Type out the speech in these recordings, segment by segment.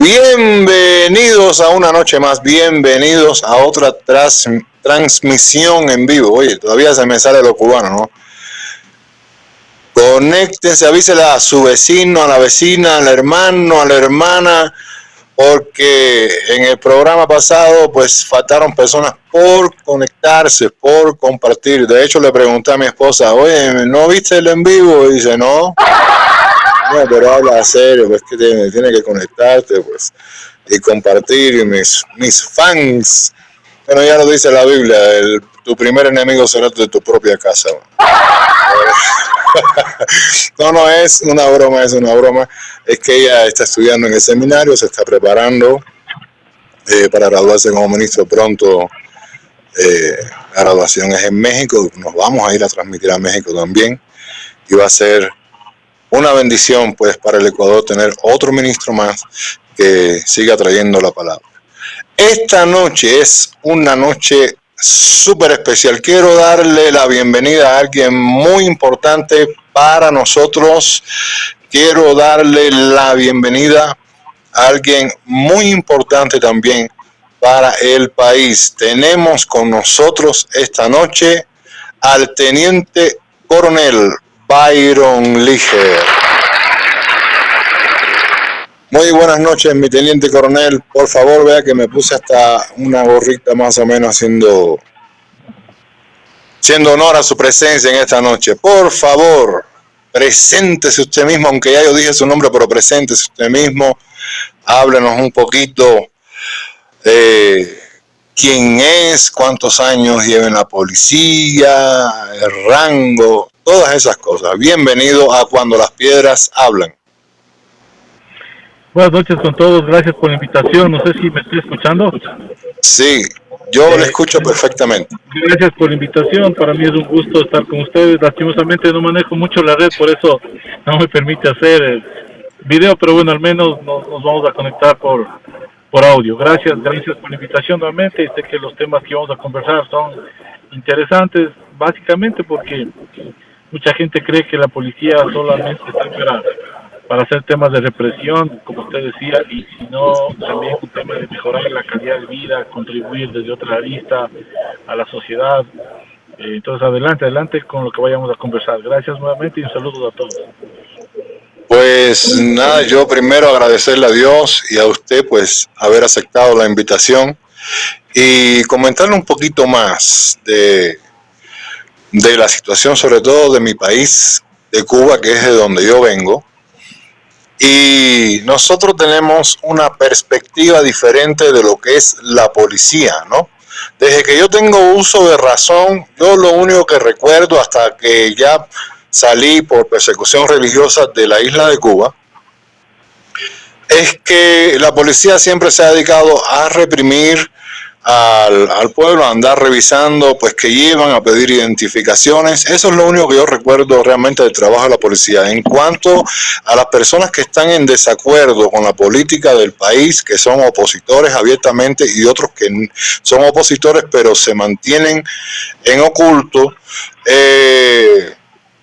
Bienvenidos a una noche más, bienvenidos a otra transmisión en vivo. Oye, todavía se me sale lo cubano, ¿no? Conéctense, avísela a su vecino, a la vecina, al hermano, a la hermana, porque en el programa pasado pues faltaron personas por conectarse, por compartir. De hecho le pregunté a mi esposa, oye, ¿no viste el en vivo? Y dice, no. No, pero habla serio, pues que tiene que conectarte, pues, y compartir, y mis fans. Bueno, ya lo dice la Biblia, tu primer enemigo será de tu propia casa. No, es una broma, es una broma. Es que ella está estudiando en el seminario, se está preparando para graduarse como ministro pronto. La graduación es en México, nos vamos a ir a transmitir a México también, y va a ser una bendición pues para el Ecuador tener otro ministro más que siga trayendo la palabra. Esta noche es una noche súper especial. Quiero darle la bienvenida a alguien muy importante para nosotros. Quiero darle la bienvenida a alguien muy importante también para el país. Tenemos con nosotros esta noche al teniente coronel Byron Liger. Muy buenas noches, mi teniente coronel. Por favor, vea que me puse hasta una gorrita más o menos haciendo honor a su presencia en esta noche. Por favor, preséntese usted mismo, aunque ya yo dije su nombre, pero preséntese usted mismo. Háblenos un poquito de quién es, cuántos años lleva en la policía, el rango, todas esas cosas. Bienvenido a Cuando las Piedras Hablan. Buenas noches con todos, gracias por la invitación. No sé si me estoy escuchando. Sí, yo le escucho perfectamente. Gracias por la invitación, para mí es un gusto estar con ustedes. Lastimosamente no manejo mucho la red, por eso no me permite hacer el video, pero bueno, al menos nos vamos a conectar por audio. Gracias por la invitación nuevamente. Sé que los temas que vamos a conversar son interesantes, básicamente porque mucha gente cree que la policía solamente está para hacer temas de represión, como usted decía, y si no, también un tema de mejorar la calidad de vida, contribuir desde otra arista a la sociedad. Entonces, adelante con lo que vayamos a conversar. Gracias nuevamente y un saludo a todos. Pues nada, yo primero agradecerle a Dios y a usted pues haber aceptado la invitación y comentarle un poquito más de la situación, sobre todo de mi país, de Cuba, que es de donde yo vengo. Y nosotros tenemos una perspectiva diferente de lo que es la policía, ¿no? Desde que yo tengo uso de razón, yo lo único que recuerdo hasta que ya salí por persecución religiosa de la isla de Cuba, es que la policía siempre se ha dedicado a reprimir al pueblo, a andar revisando, pues que llevan, a pedir identificaciones. Eso es lo único que yo recuerdo realmente del trabajo de la policía. En cuanto a las personas que están en desacuerdo con la política del país, que son opositores abiertamente y otros que son opositores pero se mantienen en oculto,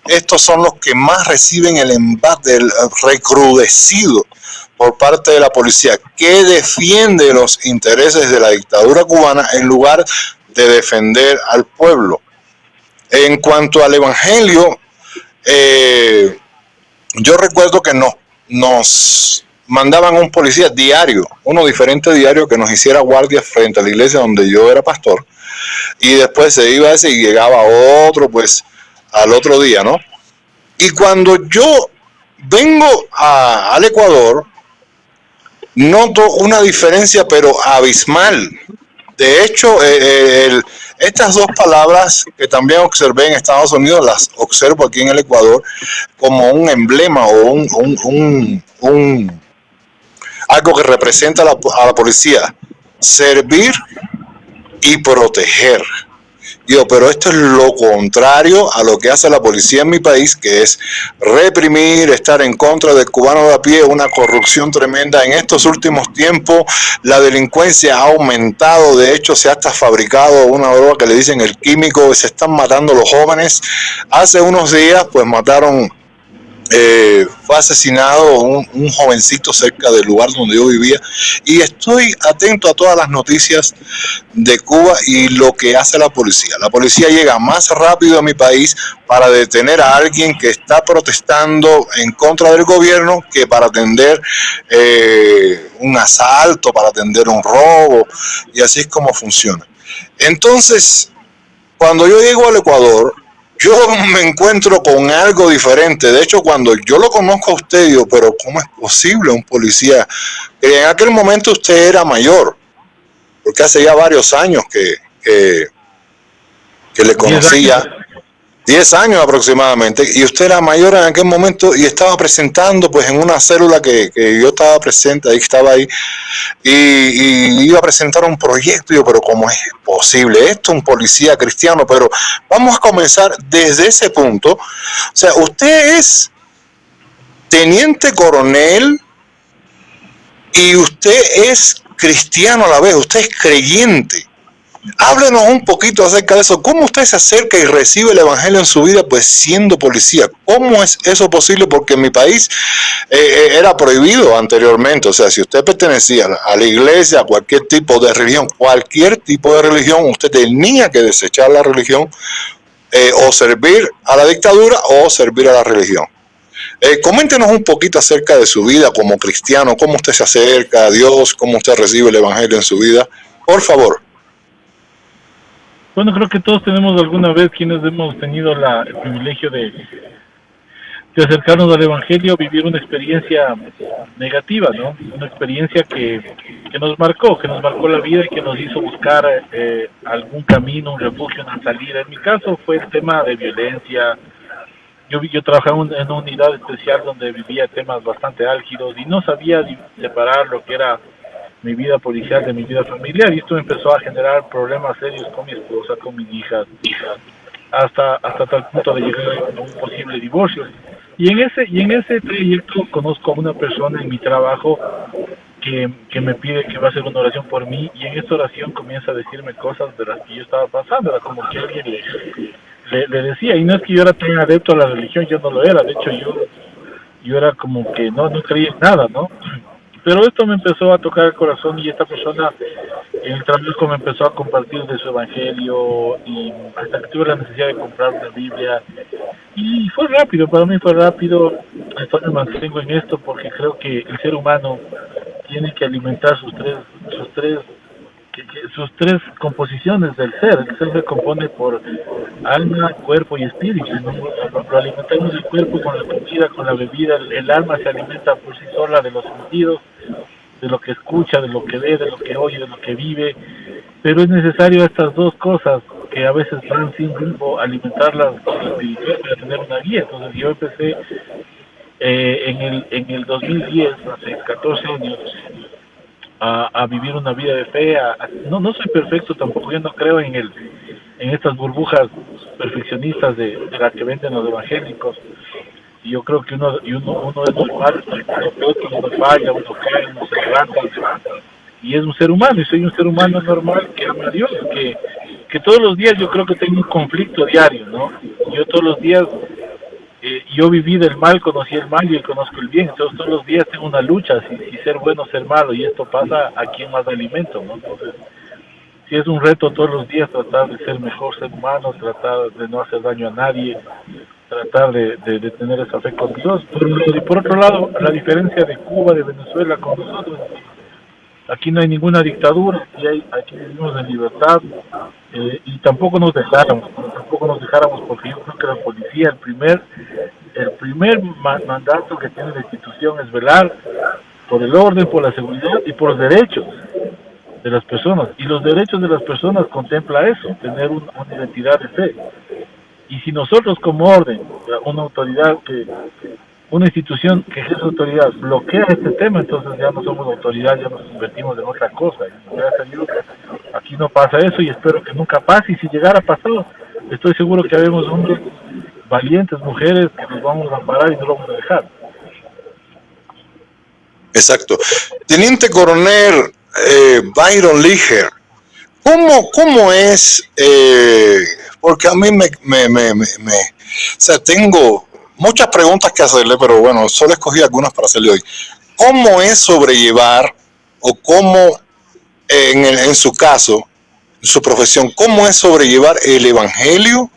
estos son los que más reciben el embate recrudecido por parte de la policía, que defiende los intereses de la dictadura cubana en lugar de defender al pueblo. En cuanto al evangelio, yo recuerdo que nos mandaban un policía diario, uno diferente diario, que nos hiciera guardia frente a la iglesia donde yo era pastor, y después se iba ese y llegaba otro pues al otro día, ¿no? Y cuando yo vengo al Ecuador, noto una diferencia pero abismal. De hecho, estas dos palabras que también observé en Estados Unidos, las observo aquí en el Ecuador como un emblema o algo que representa a la policía: servir y proteger. Pero esto es lo contrario a lo que hace la policía en mi país, que es reprimir, estar en contra del cubano de a pie, una corrupción tremenda. En estos últimos tiempos la delincuencia ha aumentado, de hecho se ha hasta fabricado una droga que le dicen el químico, se están matando los jóvenes. Hace unos días pues mataron fue asesinado un jovencito cerca del lugar donde yo vivía, y estoy atento a todas las noticias de Cuba y lo que hace la policía. La policía llega más rápido a mi país para detener a alguien que está protestando en contra del gobierno que para atender un asalto, para atender un robo, y así es como funciona. Entonces, cuando yo llego al Ecuador, yo me encuentro con algo diferente. De hecho, cuando yo lo conozco a usted, digo, pero ¿cómo es posible un policía? En aquel momento usted era mayor, porque hace ya varios años que le 10 años. conocía, 10 años aproximadamente, y usted era mayor en aquel momento y estaba presentando pues en una célula que yo estaba presente, ahí estaba ahí, y iba a presentar un proyecto. Y yo, pero ¿cómo es posible esto? Un policía cristiano. Pero vamos a comenzar desde ese punto. O sea, usted es teniente coronel y usted es cristiano a la vez, usted es creyente. Háblenos un poquito acerca de eso. ¿Cómo usted se acerca y recibe el evangelio en su vida, pues siendo policía? ¿Cómo es eso posible? Porque en mi país era prohibido anteriormente. O sea, si usted pertenecía a la iglesia, a cualquier tipo de religión, usted tenía que desechar la religión, o servir a la dictadura o servir a la religión. Coméntenos un poquito acerca de su vida como cristiano, cómo usted se acerca a Dios, cómo usted recibe el evangelio en su vida. Por favor. Bueno, creo que todos tenemos alguna vez quienes hemos tenido el privilegio de acercarnos al Evangelio, vivir una experiencia negativa, ¿no? Una experiencia que nos marcó la vida y que nos hizo buscar algún camino, un refugio, una salida. En mi caso fue el tema de violencia. Yo trabajaba en una unidad especial donde vivía temas bastante álgidos y no sabía separar lo que era mi vida policial de mi vida familiar, y esto empezó a generar problemas serios con mi esposa, con mis hijas, hasta tal punto de llegar a un posible divorcio. Y en ese trayecto conozco a una persona en mi trabajo que me pide que va a hacer una oración por mí, y en esta oración comienza a decirme cosas de las que yo estaba pasando. Era como que alguien le decía, y no es que yo era tan adepto a la religión, yo no lo era. De hecho, yo era como que no creía en nada, ¿no? Pero esto me empezó a tocar el corazón, y esta persona en el trabajo me empezó a compartir de su evangelio, y hasta que tuve la necesidad de comprar una Biblia. Y fue rápido, para mí fue rápido. Hasta me mantengo en esto porque creo que el ser humano tiene que alimentar sus tres composiciones del ser. El ser se compone por alma, cuerpo y espíritu, ¿no? Lo alimentamos el cuerpo con la comida, con la bebida. El alma se alimenta por sí sola de los sentidos, de lo que escucha, de lo que ve, de lo que oye, de lo que vive. Pero es necesario estas dos cosas, que a veces van sin rumbo, alimentarlas con lo espiritual para tener una guía. Entonces yo empecé en el 2010, hace 14 años, a vivir una vida de fe. No soy perfecto tampoco, yo no creo en estas burbujas perfeccionistas de las que venden los evangélicos. Y yo creo que uno es normal, uno falla, uno cae, uno se levanta, y es un ser humano, y soy un ser humano normal que ama a Dios, que todos los días yo creo que tengo un conflicto diario, ¿no? Yo todos los días, yo viví del mal, conocí el mal y conozco el bien. Entonces todos los días tengo una lucha, si ser bueno o ser malo, y esto pasa a quien más alimento, ¿no? Entonces, si es un reto todos los días tratar de ser mejor ser humano, tratar de no hacer daño a nadie, tratar de tener esa fe con Dios. Y por otro lado, la diferencia de Cuba, de Venezuela con nosotros, aquí no hay ninguna dictadura, aquí vivimos en libertad, y tampoco nos dejáramos, porque yo creo que la policía, el primer mandato que tiene la institución es velar por el orden, por la seguridad y por los derechos de las personas. Y los derechos de las personas contempla eso, tener una identidad de fe. Y si nosotros como orden, una autoridad una institución que ejerce autoridad bloquea este tema, entonces ya no somos autoridad, ya nos convertimos en otra cosa. Y gracias a Dios, aquí no pasa eso, y espero que nunca pase. Y si llegara a pasar, estoy seguro que habemos hombres valientes, mujeres, que nos vamos a parar y no lo vamos a dejar. Exacto. Teniente Coronel Byron Liger, ¿cómo es? Porque a mí o sea, tengo muchas preguntas que hacerle, pero bueno, solo escogí algunas para hacerle hoy. ¿Cómo es sobrellevar o cómo, en su caso, su profesión, cómo es sobrellevar el evangelio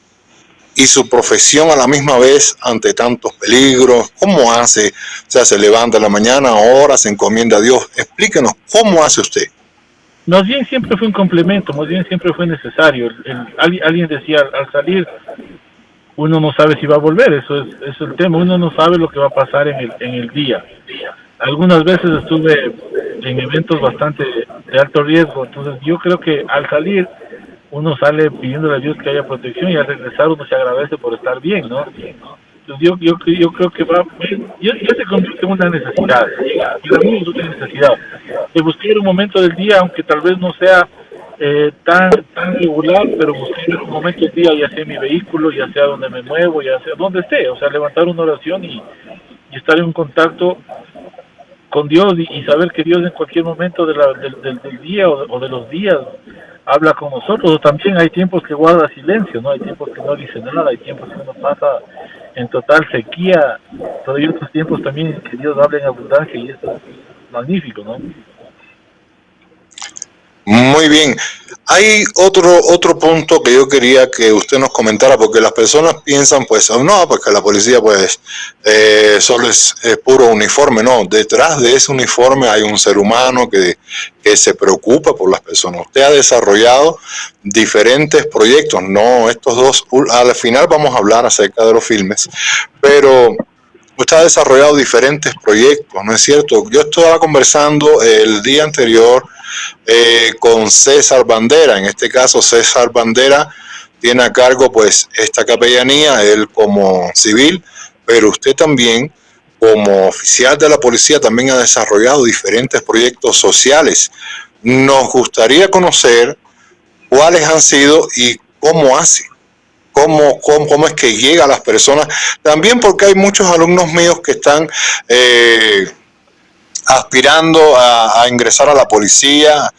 y su profesión a la misma vez ante tantos peligros? ¿Cómo hace? O sea, se levanta en la mañana, ora, se encomienda a Dios. Explíquenos, ¿cómo hace usted? Más bien siempre fue un complemento, más bien siempre fue necesario. Alguien decía, al salir, uno no sabe si va a volver, eso es el tema, uno no sabe lo que va a pasar en el día. Algunas veces estuve en eventos bastante de alto riesgo, entonces yo creo que al salir uno sale pidiéndole a Dios que haya protección y al regresar uno se agradece por estar bien, ¿no? Entonces yo creo que ya se convierte en una necesidad, y la mía es una necesidad, de buscar un momento del día, aunque tal vez no sea tan regular, pero buscar un momento del día, ya sea en mi vehículo, ya sea donde me muevo, ya sea donde esté, o sea, levantar una oración y estar en un contacto con Dios y saber que Dios en cualquier momento del día o de los días habla con nosotros. O también hay tiempos que guarda silencio, ¿no? Hay tiempos que no dice nada, hay tiempos que uno pasa en total sequía, pero hay otros tiempos también que Dios habla en abundancia y eso es magnífico, ¿no? Muy bien. Hay otro punto que yo quería que usted nos comentara, porque las personas piensan, pues, no, porque la policía, pues, solo es puro uniforme. No, detrás de ese uniforme hay un ser humano que se preocupa por las personas. Usted ha desarrollado diferentes proyectos, no estos dos, al final vamos a hablar acerca de los filmes, pero usted ha desarrollado diferentes proyectos, ¿no es cierto? Yo estaba conversando el día anterior con César Bandera. En este caso, César Bandera tiene a cargo, pues, esta capellanía, él como civil, pero usted también, como oficial de la policía, también ha desarrollado diferentes proyectos sociales. Nos gustaría conocer cuáles han sido y cómo hace. ¿Cómo es que llega a las personas? También porque hay muchos alumnos míos que están aspirando a ingresar a la policía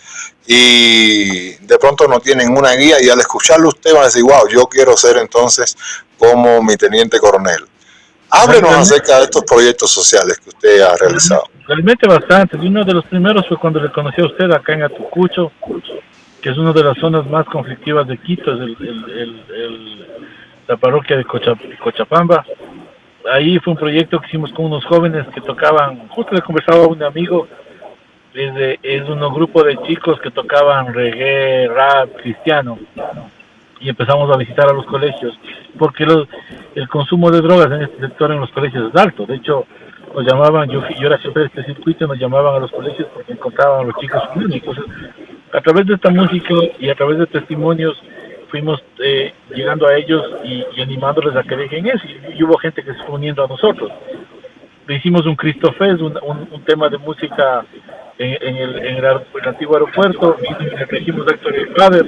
y de pronto no tienen una guía, y al escucharlo usted va a decir, wow, yo quiero ser entonces como mi teniente coronel. Háblenos acerca de estos proyectos sociales que usted ha realizado. Realmente bastante. Uno de los primeros fue cuando le conocí a usted acá en Atucucho, que es una de las zonas más conflictivas de Quito, es la parroquia de Cochapamba. Ahí fue un proyecto que hicimos con unos jóvenes que tocaban, justo le conversaba a un amigo, es un grupo de chicos que tocaban reggae, rap, cristiano, y empezamos a visitar a los colegios, porque el consumo de drogas en este sector en los colegios es alto. De hecho, nos llamaban, yo era siempre de este circuito, nos llamaban a los colegios porque encontraban a los chicos únicos. A través de esta música y a través de testimonios fuimos llegando a ellos y animándoles a que dejen eso, y hubo gente que se fue uniendo a nosotros. Le hicimos un Cristo Fest, un tema de música en el antiguo aeropuerto, y le trajimos a Héctor Fader,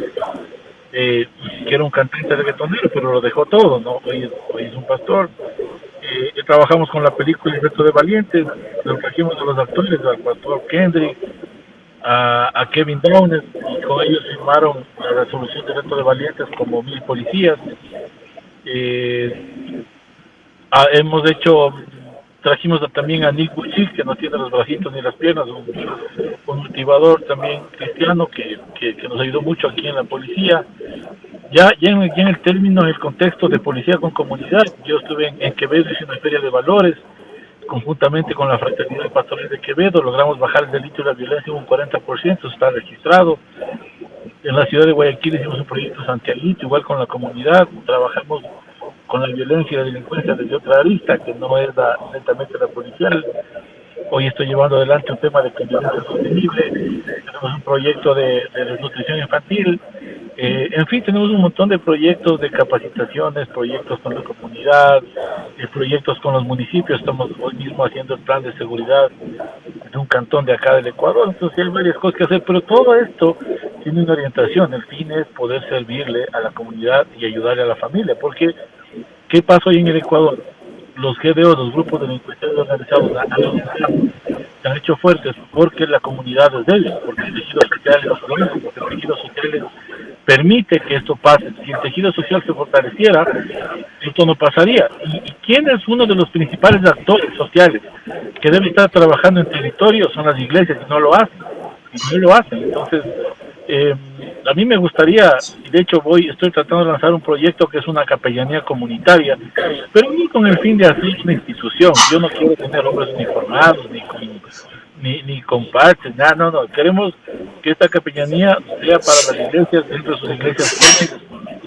que era un cantante reggaetonero, pero lo dejó todo, ¿no? Hoy es un pastor. Trabajamos con la película El Reto de Valientes, lo trajimos a los actores, al pastor Kendrick, a Kevin Downes, y con ellos firmaron la resolución del Reto de Valientes como 1000 policías. Trajimos también a Nick Buchis, que no tiene los bracitos ni las piernas, un motivador también cristiano que nos ayudó mucho aquí en la policía. Ya en el término, en el contexto de policía con comunidad, yo estuve en Quevedo, hice una feria de valores, conjuntamente con la Fraternidad Pastoral de Quevedo, logramos bajar el delito de la violencia en un 40%, está registrado. En la ciudad de Guayaquil hicimos un proyecto Santiaguito, igual con la comunidad, trabajamos con la violencia y la delincuencia desde otra arista, que no es netamente la policial. Hoy estoy llevando adelante un tema de convivencia sostenible, tenemos un proyecto de desnutrición infantil, en fin, tenemos un montón de proyectos de capacitaciones, proyectos con la comunidad, proyectos con los municipios. Estamos hoy mismo haciendo el plan de seguridad de un cantón de acá del Ecuador, entonces hay varias cosas que hacer, pero todo esto tiene una orientación. El fin es poder servirle a la comunidad y ayudarle a la familia, porque ¿qué pasa hoy en el Ecuador? Los GDO, los grupos delincuenciales organizados, se han hecho fuertes porque la comunidad es débil, porque el tejido social es problemas, porque el tejido social permite que esto pase. Si el tejido social se fortaleciera, esto no pasaría. ¿Y quién es uno de los principales actores sociales que debe estar trabajando en territorio? Son las iglesias, y no lo hacen. Y no lo hacen. Entonces, a mí me gustaría, y de hecho estoy tratando de lanzar un proyecto que es una capellanía comunitaria, pero no con el fin de hacer una institución. Yo no quiero tener hombres uniformados, ni con parches, nada, no. Queremos que esta capellanía sea para las iglesias, dentro de sus iglesias,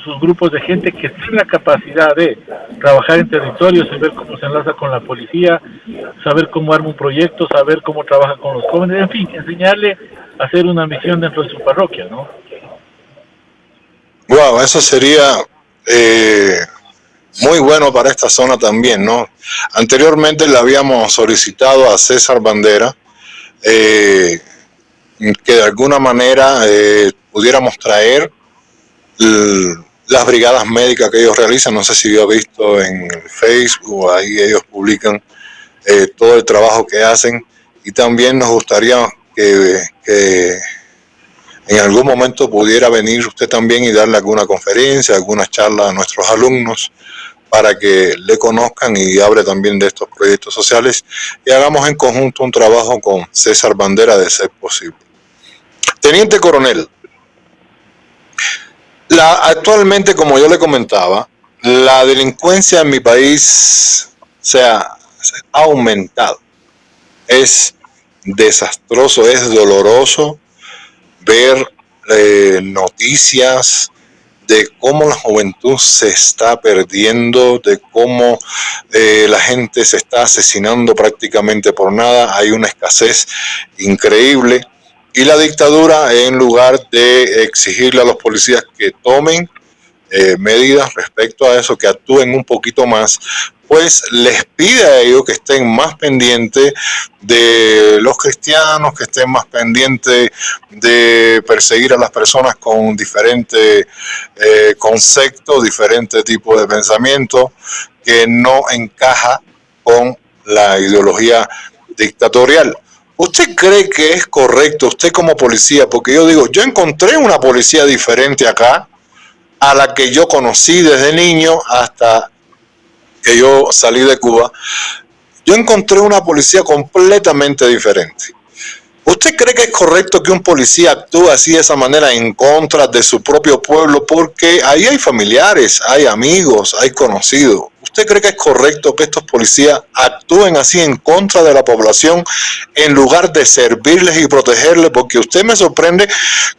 sus grupos de gente que tenga la capacidad de trabajar en territorio, saber cómo se enlaza con la policía, saber cómo arma un proyecto, saber cómo trabaja con los jóvenes, en fin, enseñarle a hacer una misión dentro de su parroquia, ¿no? Wow, eso sería muy bueno para esta zona también, ¿no? Anteriormente le habíamos solicitado a César Bandera que de alguna manera pudiéramos traer las brigadas médicas que ellos realizan. No sé si yo he visto en Facebook, ahí ellos publican todo el trabajo que hacen, y también nos gustaría que en algún momento pudiera venir usted también y darle alguna conferencia, alguna charla a nuestros alumnos para que le conozcan y hable también de estos proyectos sociales, y hagamos en conjunto un trabajo con César Bandera de ser posible. Teniente Coronel, actualmente, como yo le comentaba, la delincuencia en mi país se ha aumentado. Es desastroso, es doloroso ver noticias de cómo la juventud se está perdiendo, de cómo la gente se está asesinando prácticamente por nada. Hay una escasez increíble, y la dictadura, en lugar de exigirle a los policías que tomen medidas respecto a eso, que actúen un poquito más, pues les pide a ellos que estén más pendientes de los cristianos, que estén más pendientes de perseguir a las personas con diferentes conceptos, diferentes tipos de pensamiento, que no encaja con la ideología dictatorial. ¿Usted cree que es correcto, usted como policía? Porque yo digo, yo encontré una policía diferente acá a la que yo conocí desde niño hasta que yo salí de Cuba. Yo encontré una policía completamente diferente. ¿Usted cree que es correcto que un policía actúe así, de esa manera, en contra de su propio pueblo? Porque ahí hay familiares, hay amigos, hay conocidos. ¿Usted cree que es correcto que estos policías actúen así en contra de la población en lugar de servirles y protegerles? Porque usted me sorprende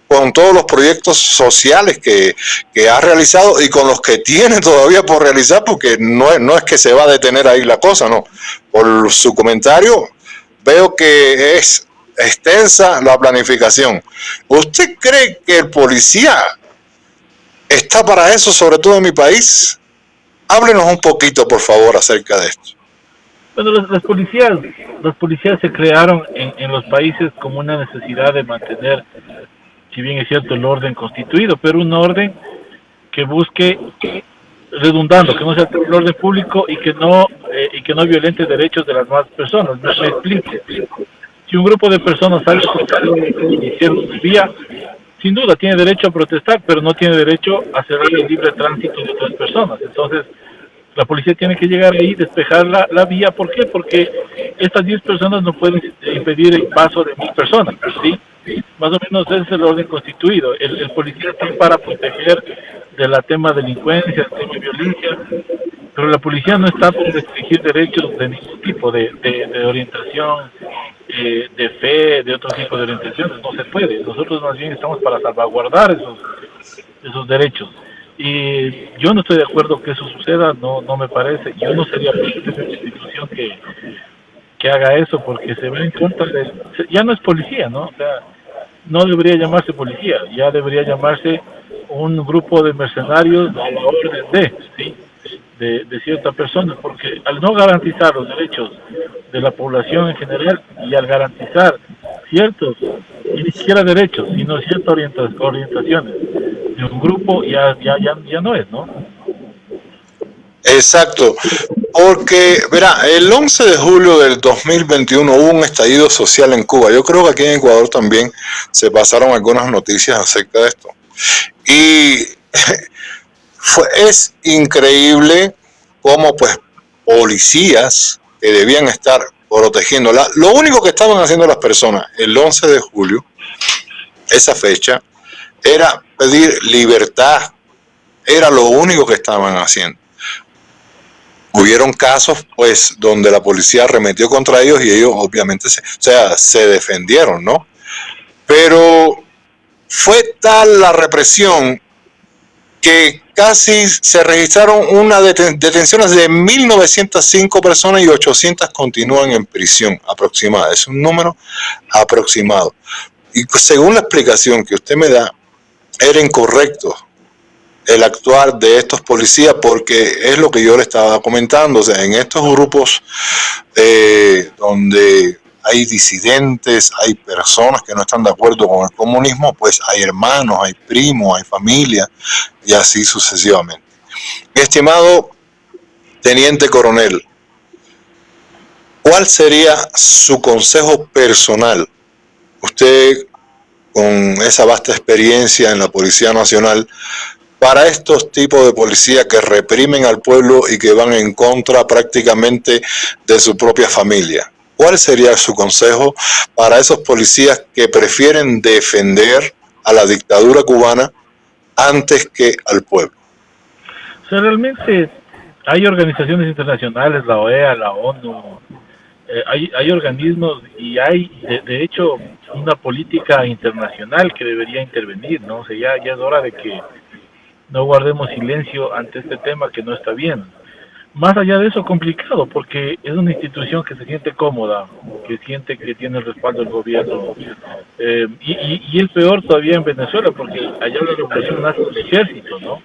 con todos los proyectos sociales que ha realizado y con los que tiene todavía por realizar, porque no es que se va a detener ahí la cosa, no. Por su comentario veo que es extensa la planificación. ¿Usted cree que el policía está para eso, sobre todo en mi país? Háblenos un poquito, por favor, acerca de esto. Bueno, las policías se crearon en los países como una necesidad de mantener, si bien es cierto, el orden constituido, pero un orden que busque, redundando, que no sea el orden público y que no violente derechos de las demás personas. Me explico. Si un grupo de personas sale y hicieron su vía, sin duda tiene derecho a protestar, pero no tiene derecho a cerrar el libre tránsito de otras personas. Entonces, la policía tiene que llegar ahí, despejar la vía. ¿Por qué? Porque estas 10 personas no pueden impedir el paso de 1000 personas, ¿sí? Más o menos ese es el orden constituido. El policía está para proteger de la tema delincuencia, del tema violencia, pero la policía no está por restringir derechos de ningún tipo, de orientación, de fe, de otro tipo de orientaciones. No se puede. Nosotros más bien estamos para salvaguardar esos derechos. Y yo no estoy de acuerdo que eso suceda, no me parece. Yo no sería parte de una institución que haga eso, porque se va en contra de... Ya no es policía, ¿no? O sea, no debería llamarse policía, ya debería llamarse un grupo de mercenarios a la orden de, ¿sí? de cierta persona, porque al no garantizar los derechos de la población en general y al garantizar ciertos, y ni siquiera derechos, sino ciertas orientaciones de un grupo, ya no es, ¿no? Exacto, porque, verá, el 11 de julio del 2021 hubo un estallido social en Cuba. Yo creo que aquí en Ecuador también se pasaron algunas noticias acerca de esto. Y es increíble como pues policías que debían estar protegiéndola. Lo único que estaban haciendo las personas el 11 de julio, esa fecha, era pedir libertad. Era lo único que estaban haciendo. Hubieron casos pues donde la policía arremetió contra ellos y ellos obviamente se defendieron, ¿no? Pero fue tal la represión que casi se registraron unas detenciones de 1.905 personas y 800 continúan en prisión aproximada. Es un número aproximado. Y según la explicación que usted me da, era incorrecto el actuar de estos policías, porque es lo que yo le estaba comentando. O sea, en estos grupos donde hay disidentes, hay personas que no están de acuerdo con el comunismo, pues hay hermanos, hay primos, hay familia, y así sucesivamente. Mi estimado teniente coronel, ¿cuál sería su consejo personal? Usted, con esa vasta experiencia en la Policía Nacional, para estos tipos de policías que reprimen al pueblo y que van en contra prácticamente de su propia familia. ¿Cuál sería su consejo para esos policías que prefieren defender a la dictadura cubana antes que al pueblo? O sea, realmente hay organizaciones internacionales, la OEA, la ONU, hay organismos y hay, de hecho, una política internacional que debería intervenir, ¿no? O sea, ya es hora de que no guardemos silencio ante este tema que no está bien. Más allá de eso, complicado, porque es una institución que se siente cómoda, que siente que tiene el respaldo del gobierno. Y el peor todavía en Venezuela, porque allá la revolución nace del ejército, ¿no?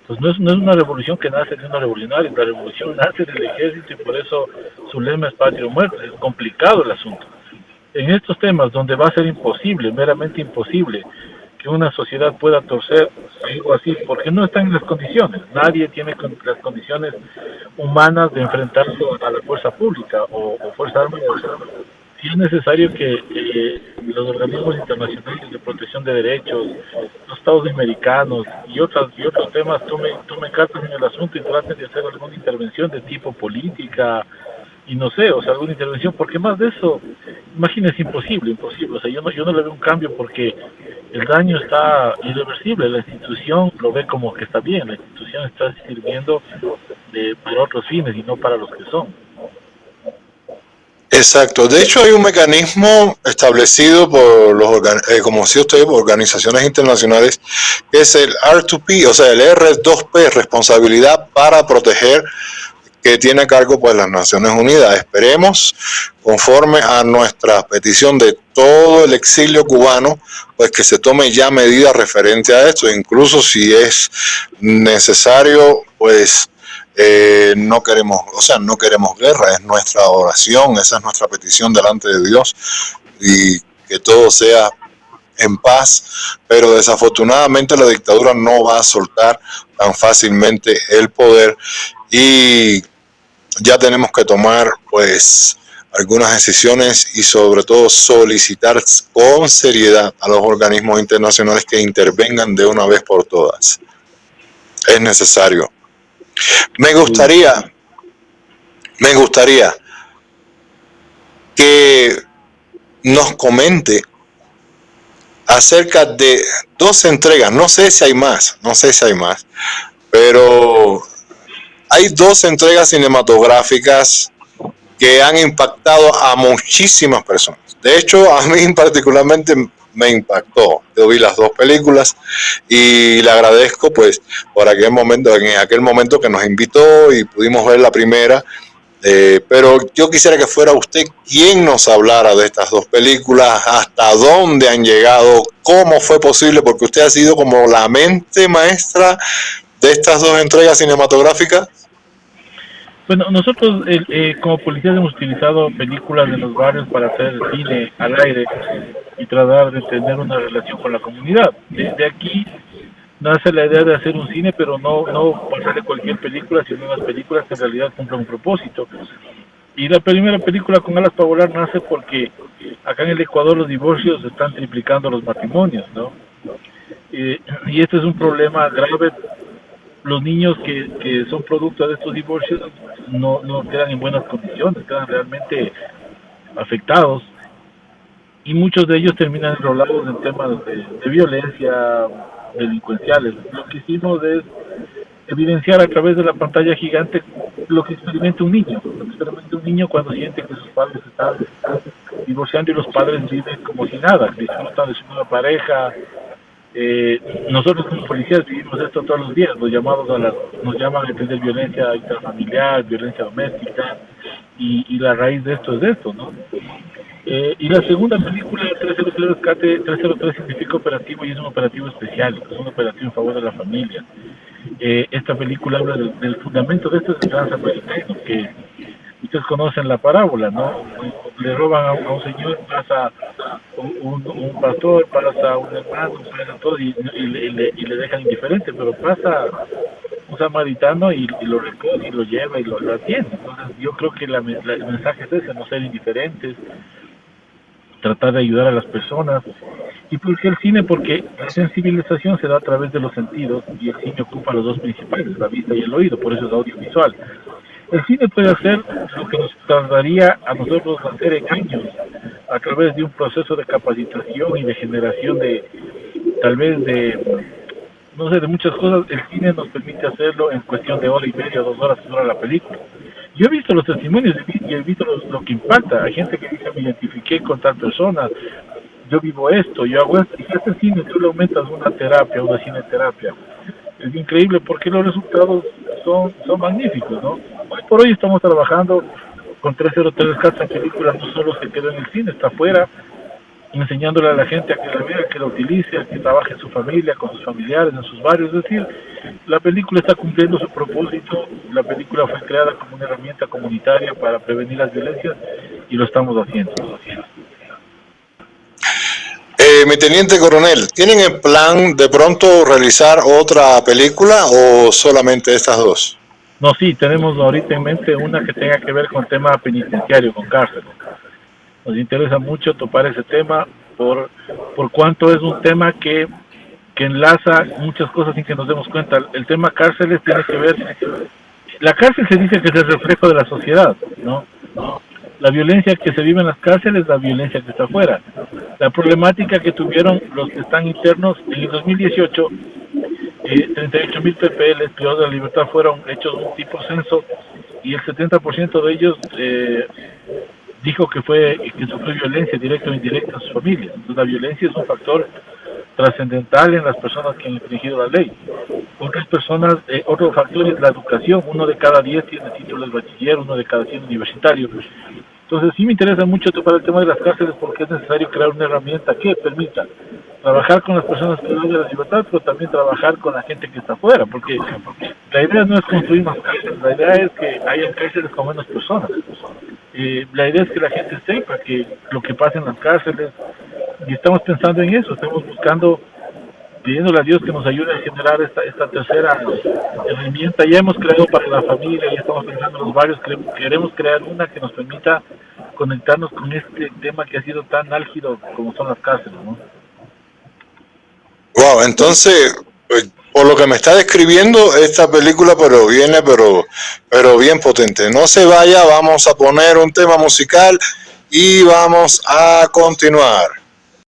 Pues no es una revolución que nace de una revolucionaria, la revolución nace del ejército y por eso su lema es patria o muerte. Es complicado el asunto. En estos temas donde va a ser imposible, meramente imposible, que una sociedad pueda torcer algo así, porque no están en las condiciones. Nadie tiene las condiciones humanas de enfrentarse a la fuerza pública o fuerza armada. Si es necesario que los organismos internacionales de protección de derechos, los estados americanos y otros temas tomen cartas en el asunto y traten de hacer alguna intervención de tipo política, y no sé, o sea, alguna intervención, porque más de eso, imagínese, imposible, o sea, yo no le veo un cambio porque el daño está irreversible, la institución lo ve como que está bien, la institución está sirviendo para otros fines y no para los que son. Exacto. De hecho, hay un mecanismo establecido por como decía usted, por organizaciones internacionales, que es el R2P, o sea, el R2P, responsabilidad para proteger, que tiene a cargo pues las Naciones Unidas. Esperemos, conforme a nuestra petición de todo el exilio cubano, pues que se tome ya medidas referente a esto, incluso si es necesario, pues no queremos guerra, es nuestra oración, esa es nuestra petición delante de Dios, y que todo sea en paz, pero desafortunadamente la dictadura no va a soltar tan fácilmente el poder y ya tenemos que tomar pues algunas decisiones y sobre todo solicitar con seriedad a los organismos internacionales que intervengan de una vez por todas. Es necesario. Me gustaría que nos comente acerca de 2 entregas, no sé si hay más, pero hay 2 entregas cinematográficas que han impactado a muchísimas personas. De hecho, a mí particularmente me impactó. Yo vi las 2 películas y le agradezco pues por en aquel momento que nos invitó y pudimos ver la primera. Pero yo quisiera que fuera usted quien nos hablara de estas 2 películas, hasta dónde han llegado, cómo fue posible, porque usted ha sido como la mente maestra de estas 2 entregas cinematográficas. Bueno, nosotros como policías hemos utilizado películas de los barrios para hacer cine al aire y tratar de tener una relación con la comunidad. Desde aquí nace la idea de hacer un cine, pero no pasarle cualquier película, sino unas películas que en realidad cumplan un propósito. Y la primera película, Con alas para volar, nace porque acá en el Ecuador los divorcios están triplicando los matrimonios, ¿no? Y este es un problema grave los niños que son producto de estos divorcios no quedan en buenas condiciones, quedan realmente afectados, y muchos de ellos terminan enrolados en temas de violencia, delincuenciales. Lo que hicimos es evidenciar a través de la pantalla gigante lo que experimenta un niño, cuando siente que sus padres están divorciando y los padres viven como si nada, disfrutan de su nueva pareja. Nosotros como policías vivimos esto todos los días, nos llaman a entender violencia intrafamiliar, violencia doméstica, y la raíz de esto es esto, ¿no? Y la segunda película, 303 Rescate, 303 significa operativo, y es un operativo especial, es un operativo en favor de la familia. Esta película habla del fundamento de este gran samaritano, que ustedes conocen la parábola, ¿no? Le roban a un señor, pasa un pastor, pasa un hermano, pasa todo, y le dejan indiferente, pero pasa un samaritano y lo recoge y lo lleva y lo atiende. Entonces yo creo que el mensaje es ese: no ser indiferentes, tratar de ayudar a las personas. ¿Y por qué el cine? Porque la sensibilización se da a través de los sentidos, y el cine ocupa los dos principales, la vista y el oído, por eso es audiovisual. El cine puede hacer lo que nos tardaría a nosotros hacer en años, a través de un proceso de capacitación y de generación tal vez no sé, de muchas cosas. El cine nos permite hacerlo en cuestión de hora y media, 2 horas que dura la película. Yo he visto los testimonios y he visto lo que impacta. Hay gente que dice: me identifiqué con tal persona, yo vivo esto, yo hago esto. Y si este cine tú le aumentas una terapia, una cineterapia, es increíble, porque los resultados son magníficos, ¿no? Hoy por hoy estamos trabajando con 303 Rescate. Películas no solo se queda en el cine, está afuera, enseñándole a la gente a que la vea, que la utilice, a que trabaje en su familia, con sus familiares, en sus barrios. Es decir, la película está cumpliendo su propósito. La película fue creada como una herramienta comunitaria para prevenir las violencias, y lo estamos haciendo. Mi teniente coronel, ¿tienen en plan de pronto realizar otra película o solamente estas dos? No, sí, tenemos ahorita en mente una que tenga que ver con tema penitenciario, con cárcel. Nos interesa mucho topar ese tema por cuanto es un tema que enlaza muchas cosas sin que nos demos cuenta. El tema cárceles tiene que ver... La cárcel se dice que es el reflejo de la sociedad, ¿no? La violencia que se vive en las cárceles es la violencia que está afuera. La problemática que tuvieron los que están internos en el 2018, 38.000 PPLs privados de la libertad fueron hechos un tipo censo, y el 70% de ellos dijo que sufrió violencia directa o indirecta en sus familias. Entonces la violencia es un factor trascendental en las personas que han infringido la ley. Otro factor es la educación. 1 de cada 10 tiene título de bachiller, 1 de cada 100 universitario. Entonces sí me interesa mucho para el tema de las cárceles, porque es necesario crear una herramienta que permita trabajar con las personas privadas de la libertad, pero también trabajar con la gente que está afuera, porque la idea no es construir más cárceles, la idea es que haya cárceles con menos personas. La idea es que la gente sepa que lo que pasa en las cárceles, y estamos pensando en eso, estamos buscando, pidiéndole a Dios que nos ayude a generar esta tercera herramienta. Ya hemos creado para la familia, ya estamos pensando en los barrios, queremos crear una que nos permita conectarnos con este tema que ha sido tan álgido como son las cárceles, ¿no? Wow, entonces, por lo que me está describiendo, esta película viene bien potente. No se vaya, vamos a poner un tema musical y vamos a continuar.